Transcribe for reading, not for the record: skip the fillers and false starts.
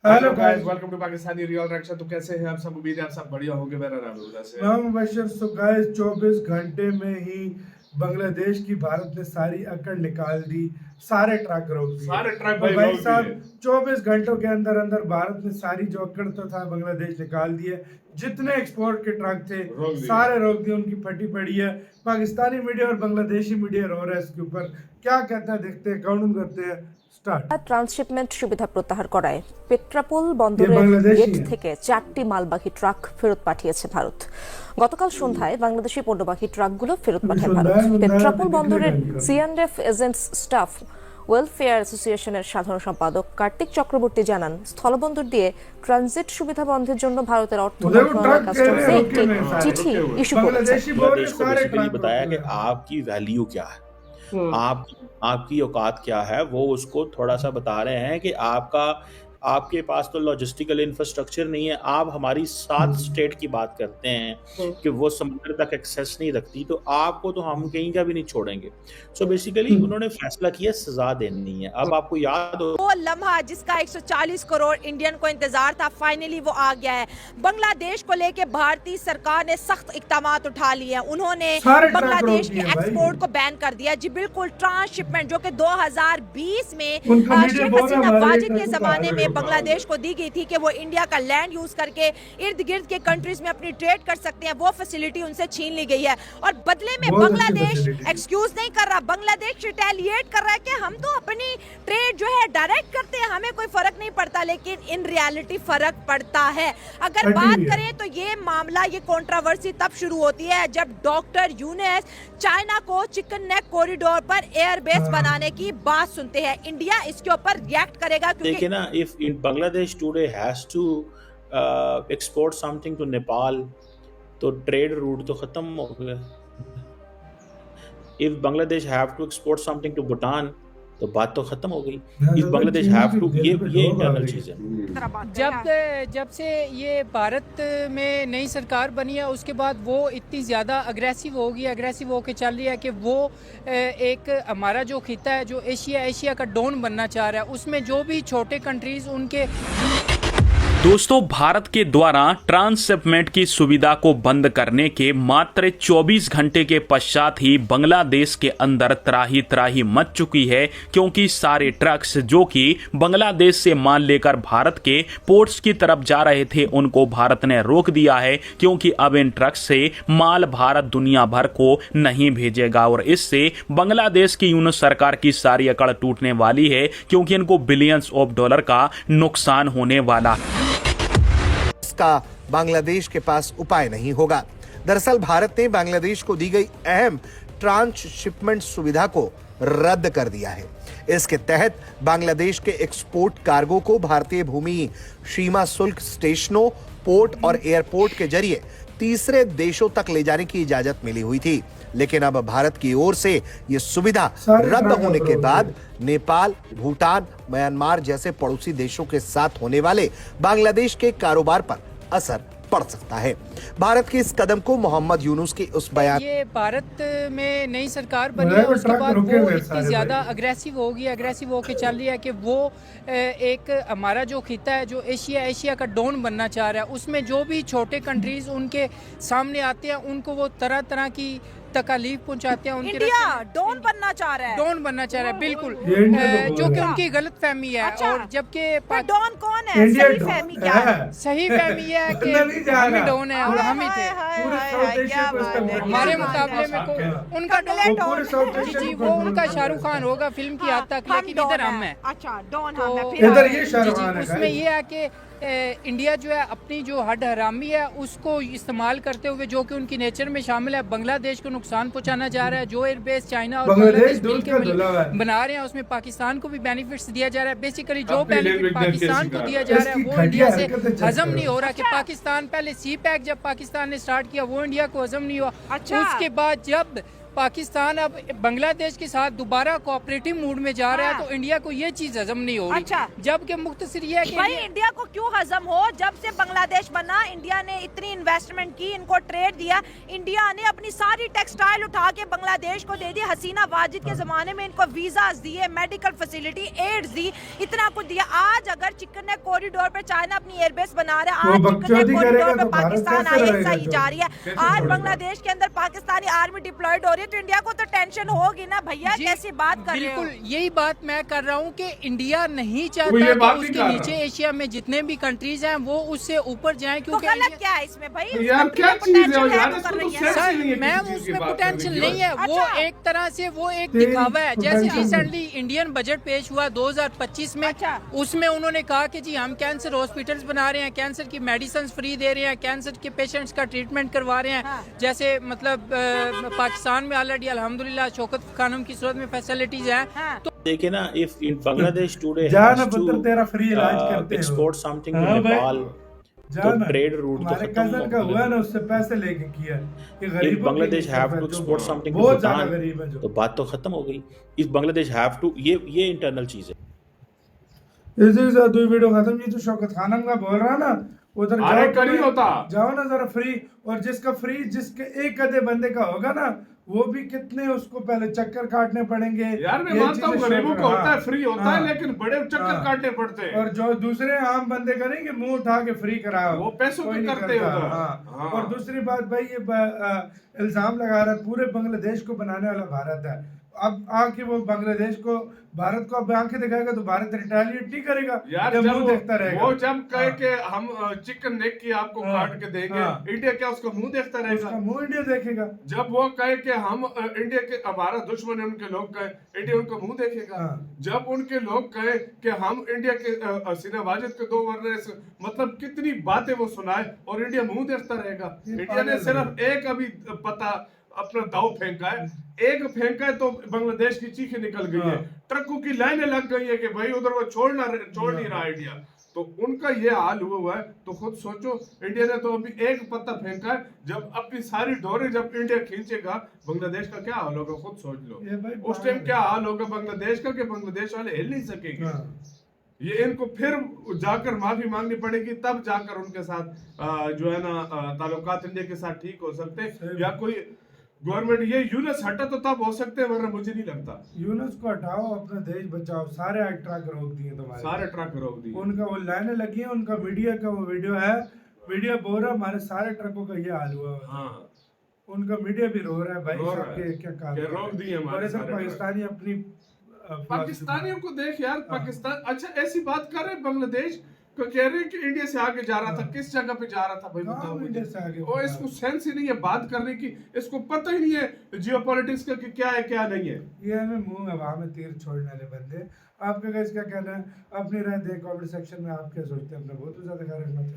Hello guys, welcome to Pakistani real reaction. तो कैसे हैं आप सब? उम्मीद है आप सब बढ़िया होंगे। मेरा नाम है उदय मैं मुबशर। तो गाइस 24 घंटे में ही बांग्लादेश की भारत ने सारी अकड़ निकाल दी, सारे ट्रक रोक दिए। सारे ट्रक तो भाई रोक साहब दिए। 24 घंटों के अंदर अंदर भारत ने सारी जो अकड़ तो था बांग्लादेश निकाल दिए। जितने एक्सपोर्ट के ट्रक थे सारे रोक दिए, उनकी फटी पड़ी है। पाकिस्तानी मीडिया और बांग्लादेशी मीडिया रो रहा है इसके ऊपर। क्या कहता है देखते हैं, काउंट करते हैं। ট্রান্সশিপমেন্ট সুবিধা প্রত্যাহার করায় পেট্রাপোল বন্দরের গেট থেকে 4টি মালবাহী ট্রাক ফেরত পাঠিয়েছে ভারত। গতকাল সন্ধ্যায় বাংলাদেশি পণ্যবাহী ট্রাকগুলো ফেরত পাঠায় ভারত। পেট্রাপোল বন্দরের সিএনএফ এজেন্টস স্টাফ ওয়েলফেয়ার অ্যাসোসিয়েশনের সাধারণ সম্পাদক কার্তিক চক্রবর্তী জানান, স্থলবন্দর দিয়ে ট্রানজিট সুবিধা বন্ধের জন্য ভারতের অর্থ মন্ত্রণালয় কাস্টমসে একটি চিঠি ইস্যু করেছে। बांग्लादेश को बेसिकली बताया कि आपकी वैल्यू क्या है, आपकी औकात क्या है, वो उसको थोड़ा सा बता रहे हैं कि आपके पास तो लॉजिस्टिकल इंफ्रास्ट्रक्चर नहीं है। आप हमारी 7 स्टेट की बात करते हैं कि वो समुद्र तक एक्सेस नहीं रखती, तो आपको तो हम कहीं का भी नहीं छोड़ेंगे। सो बेसिकली उन्होंने फैसला किया सजा देनी है। अब आपको याद हो वो लम्हा जिसका 140 करोड़ इंडियन को इंतजार था, फाइनली वो आ गया है। बांग्लादेश को लेके भारतीय सरकार ने सख्त इकदामात उठा लिए हैं। उन्होंने बांग्लादेश के एक्सपोर्ट को बैन कर दिया। जी बिल्कुल, ट्रांसशिपमेंट जो कि 2020 में शेख हसीना वाजिद के जमाने में बांग्लादेश को दी गई थी कि वो इंडिया का लैंड यूज करके इर्द गिर्द के कंट्रीज में अपनी ट्रेड कर सकते हैं, वो फैसिलिटी उनसे छीन ली गई है। और बदले में बांग्लादेश एक्सक्यूज नहीं कर रहा, बांग्लादेश रिटेलिएट कर रहा है कि हम तो अपनी ट्रेड जो है डायरेक्ट करते हैं, हमें कोई फर्क नहीं पड़ता। लेकिन इन रियलिटी फर्क पड़ता है। अगर बात करें तो ये मामला, ये कंट्रोवर्सी तब शुरू होती है जब डॉक्टर यूनुस चाइना को चिकन नेक कॉरिडोर पर एयरबेस बनाने की बात सुनते हैं। इंडिया इसके ऊपर रिएक्ट करेगा क्योंकि ना, if Bangladesh today has to export something to Nepal, तो ट्रेड रूट तो खत्म हो गया। If Bangladesh have to export something to Bhutan, तो बात तो खत्म हो गई। If Bangladesh have to, ये इंटरनल चीज है। जब से ये भारत में नई सरकार बनी है, उसके बाद वो इतनी ज़्यादा अग्रेसिव होगी, अग्रेसिव होके चल रही है कि वो एक हमारा जो खिता है, जो एशिया का डॉन बनना चाह रहा है, उसमें जो भी छोटे कंट्रीज उनके। दोस्तों, भारत के द्वारा ट्रांसशिपमेंट की सुविधा को बंद करने के मात्र 24 घंटे के पश्चात ही बांग्लादेश के अंदर त्राही त्राही मच चुकी है, क्योंकि सारे ट्रक्स जो कि बांग्लादेश से माल लेकर भारत के पोर्ट्स की तरफ जा रहे थे, उनको भारत ने रोक दिया है, क्योंकि अब इन ट्रक्स से माल भारत दुनिया भर को नहीं भेजेगा। और इससे बांग्लादेश की यूनुस सरकार की सारी अकड़ टूटने वाली है, क्योंकि इनको बिलियंस ऑफ डॉलर का नुकसान होने वाला है। का बांग्लादेश के पास उपाय नहीं होगा। दरअसल भारत ने बांग्लादेश को दी गई अहम ट्रांसशिपमेंट सुविधा को रद्द कर दिया है। इसके तहत बांग्लादेश के एक्सपोर्ट कार्गो को भारतीय भूमि सीमा शुल्क स्टेशनों, पोर्ट और एयरपोर्ट के जरिए तीसरे देशों तक ले जाने की इजाजत मिली हुई थी। लेकिन अब भारत की ओर से यह सुविधा रद्द होने के बाद नेपाल, भूटान, म्यांमार जैसे पड़ोसी देशों के साथ होने वाले बांग्लादेश के कारोबार पर असर पड़ सकता है। भारत के इस कदम को मोहम्मद यूनुस की उस बयान, ये भारत में नई सरकार बनी है, उसके बाद वो इतनी ज्यादा अग्रेसिव होगी, अग्रेसिव होके चल रही है कि वो एक हमारा जो खिता है, जो एशिया का डॉन बनना चाह रहा है, उसमें जो भी छोटे कंट्रीज उनके सामने आते हैं, उनको वो तरह तरह की तकलीफ पहुंचाते हैं। इंडिया डॉन बनना चाह रहा है, डॉन बनना चाह रहा है, बिल्कुल, जो कि उनकी गलत फहमी है। और जबकि डॉन कौन है, सही फहमी क्या है? सही फहमी है कि हम ही डॉन है और हम ही थे। हमारे मुकाबले में उनका जी वो उनका शाहरुख खान होगा फिल्म की हद तक, लेकिन इधर हम है। अच्छा, डॉन उसमें ये है कि इंडिया जो है अपनी जो हड हरामी है उसको इस्तेमाल करते हुए, जो कि उनकी नेचर में शामिल है, बांग्लादेश को नुकसान पहुंचाना जा रहा है। जो एयरबेस चाइना और बांग्लादेश बना रहे हैं, उसमें पाकिस्तान को भी बेनिफिट्स दिया जा रहा है। बेसिकली जो बेनिफिट पाकिस्तान को दिया जा रहा है वो इंडिया से हजम नहीं हो रहा। कि पाकिस्तान पहले सी पैक जब पाकिस्तान ने स्टार्ट किया वो इंडिया को हजम नहीं हुआ। उसके बाद जब पाकिस्तान अब बांग्लादेश के साथ दोबारा कोऑपरेटिव मूड में जा रहा है, तो इंडिया को ये चीज हजम नहीं हो रही। अच्छा। जबकि मुख्तसर ये है कि भाई इंडिया को क्यों हजम हो, जब से बांग्लादेश बना इंडिया ने इतनी इन्वेस्टमेंट की, इनको ट्रेड दिया, इंडिया ने अपनी सारी टेक्सटाइल उठा के बांग्लादेश को दे दी। हसीना वाजिद के जमाने में इनको वीजास दिए, मेडिकल फैसिलिटी, एड्स दी, इतना कुछ दिया। आज अगर चिकन नेक कॉरिडोर पे चाइना अपनी एयरबेस बना रहा है, आज चिकन नेक कॉरिडोर पे पाकिस्तान ISI जा रही है, आज बांग्लादेश के अंदर पाकिस्तानी आर्मी डिप्लॉयड हो रही है, तो इंडिया को तो टेंशन होगी ना भैया। कैसी बात कर रहे हो? बिल्कुल यही बात मैं कर रहा हूँ कि इंडिया नहीं ये चाहता कि बात उसके नहीं नीचे एशिया में जितने भी कंट्रीज हैं वो उससे ऊपर जाएं, तो क्योंकि गलत क्या है इसमें भाई? यार क्या चीज है यार, इसको तो सेंस सर, ही नहीं है मैम किसी चीज की उसमें बात करने पोटेंशियल की। नहीं है। वो अच्छा। एक तरह से वो एक तेरी दिखावा है। जैसे potential रिसेंटली इंडियन बजट पेश हुआ 2025 में, अच्छा। उसमें उन्होंने कहा कि जी हम कैंसर हॉस्पिटल्स बना रहे हैं, कैंसर की मेडिसिन फ्री दे रहे हैं, कैंसर के पेशेंट्स का ट्रीटमेंट करवा रहे हैं। हाँ। जैसे मतलब पाकिस्तान में ऑलरेडी अल्हम्दुलिल्लाह शौकत खानम की सूरत में फैसिलिटीज हैं। हाँ। तो देखिए ना, इफ इन बांग्लादेश टुडे जा हैज ना टू पुत्र, तेरा फ्री इलाज करते हो। एक्सपोर्ट समथिंग टू हाँ भाई। नेपाल, तो जाना ट्रेड रूट तो हमारे खत्म कजन का हो हुआ गया। ना, उससे पैसे लेके किया। ये If गरीबों Bangladesh have to export something to बहुत ज्यादा Bhutan, गरीब है जो। तो बात तो खत्म हो गई। इफ बांग्लादेश हैव टू, ये इंटरनल चीज है। इसी के साथ दो वीडियो खत्म। ये तो शौकत खानम का बोल रहा ना, उधर अरे जाओ करी होता। जाओ ना जरा फ्री। और जिसका फ्री, जिसके एक आधे बंदे का होगा ना, वो भी कितने उसको पहले चक्कर काटने पड़ेंगे। यार मैं ये मानता हूँ चीजें गरीबों शौक- को होता है, हाँ, फ्री होता हाँ, है, लेकिन बड़े चक्कर हाँ। काटने पड़ते हैं। और जो दूसरे आम बंदे करेंगे मुंह उठा के फ्री कराओ, वो पैसों कोई के नहीं करते करता। उधर। हाँ। हाँ। और दूसरी बात भाई, ये इल्जाम लगा रहा है पूरे बांग्लादेश को बनाने वाला भारत है। अब आके वो बांग्लादेश को, भारत को अब आंखें दिखाएगा तो भारत रिटेलिएट नहीं करेगा यार या जब मुंह देखता रहेगा। वो जब कहे हाँ। कि हम चिकन नेक की आपको हाँ। काट के देंगे, हाँ। इंडिया क्या उसका मुंह देखता रहेगा? उसका मुंह इंडिया देखेगा। जब वो कहे कि हम इंडिया के हमारा दुश्मन है, उनके लोग कहे इंडिया उनका मुंह देखेगा। हाँ। जब उनके लोग कहे कि हम इंडिया के हसीना वाजिद के दो वर्ने से, मतलब कितनी बातें वो सुनाए और इंडिया मुंह देखता रहेगा। ये इंडिया ने पागल सिर्फ एक अभी पता अपना दाव फेंका है, एक फेंका है तो बांग्लादेश की चीखें निकल गई है, ट्रकों की लाइनें लग गई है कि भाई उधर वो छोड़ नहीं रहा इंडिया। तो उनका ये हाल हुआ है, तो खुद सोचो इंडिया ने तो अभी एक पत्ता फेंका है, जब अपनी सारी डोरे जब इंडिया खींचेगा बांग्लादेश का क्या हाल होगा, खुद सोच लो। ये भाई उस टाइम क्या हाल होगा बांग्लादेश का कि बांग्लादेश वाले हिल नहीं सकेंगे। हाँ। ये इनको फिर जाकर माफी मांगनी पड़ेगी, तब जाकर उनके साथ जो है ना ताल्लुकात इंडिया के साथ ठीक हो सकते हैं, या कोई गवर्नमेंट ये यूनस हटा तो तब हो सकते हैं, वरना मुझे नहीं लगता। यूनस को हटाओ, अपना देश बचाओ। सारे ट्रक रोक दिए तुम्हारे, सारे ट्रक रोक दिए। उनका वो लाइनें लगी हैं, उनका मीडिया का वो वीडियो है, मीडिया बोल रहा है हमारे सारे ट्रकों का ये हाल हुआ है। हाँ। उनका मीडिया भी रो रहा है भाई रो साहब रहा के है क्या कि काम रोक दिए और हमारे इधर सारे पाकिस्तानी अपनी पाकिस्तानियों को देख यार, हाँ। पाकिस्तान अच्छा ऐसी बात कर रहे हैं, बांग्लादेश को कह रहे हैं कि इंडिया से आगे जा रहा था। हाँ। किस जगह पे जा रहा था भाई, कहाँ बताओ इंडिया मुझे। से आगे और इसको सेंस ही नहीं है बात करने की, इसको पता ही नहीं है जियोपॉलिटिक्स का कि क्या है क्या नहीं है। ये हमें मुंह हवा में तीर छोड़ने वाले बंदे। आपका गाइस क्या कहना है? अपनी राय दें कमेंट सेक्शन में। आप क्या सोचते हैं? अपना बहुत ज्यादा ख्याल रखना चाहिए।